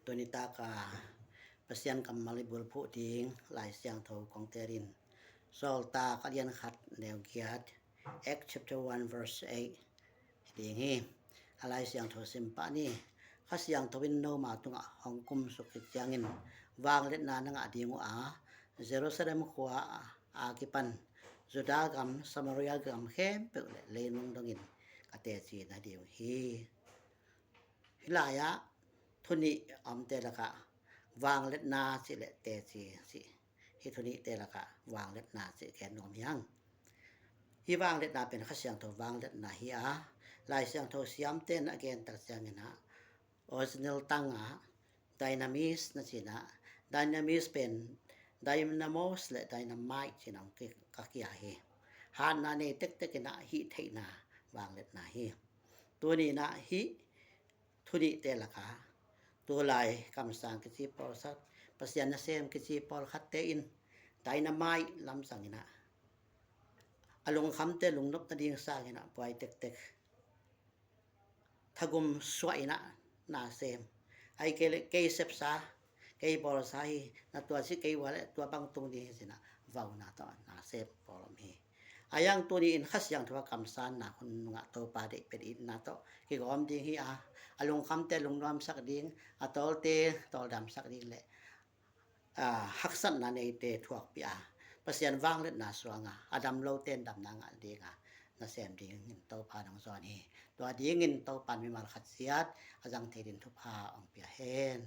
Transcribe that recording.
ตัวนิตากาpasien kam malibul phu ding lai siang tho kong terin sol ta ka lian khat neu giat Acts chapter 1 verse 8 ding hi alai siang tho simpa ni kha siang thowin no ma tunga hongkum sukit siangin wang let na nga dingu a Jerusalem khwa a kipan Juda gam Samaria gam khem pe le nung dongin ka te chi na diu hi hilaya thuni am te la kaวางเล็ดนาสิและเตสิสิฮิทุนิเตละกะวางเล็ดนาสิแขนนอมยังฮิวางเล็ดนาเป็นขะเสียงโทวางเล็ดนาฮิอาลายเสียงโทเสียมเต้นอเกนตักเสียงนะออริจินัลตังอะไดนามิสนะสินะไดนามิสเป็นไดนาโมสและไดนาไมต์สินำกะกิยาเฮหานาเนเต็กๆนะฮิเทนาวางเล็ดนาฮิตัวนี้นะฮิทุนิเตละกะตัวลายคำสั่งกิจิปอลสัตปัสยานเซมกิจิปอลคัตเตอินไดนาไมต์ลำสั่งนะอลงคำเตลุงนบตะดิงสร้างนะปล่อยเต็กๆทะกุมสวยนะนาเซมไอเกยเซปซาเกยปอลซาฮีนะตัวสิเกยวะและตัวบังตรงนี้สินะวาวนาตอนาเซมปอลมีอายังตัวนี้อินคัสยังทว่าคำสานนะคนงะโตปาเดเป็นอินนะโตกิกอมดิงฮีอลงคำเตลุงนอมสักดิงอะตอลเตตอลดำสักดิงและฮักสันนะในเตทวกปิอาปะเสียนวางเล็ดนาสวงอะดำโลเตนดำนางอะดิงนะแซมดิงเงินโตพานังซอนีตัวดิงเงินโตปันมีมาขัดเสียดอะจังเทดินทุพาองเปียเฮน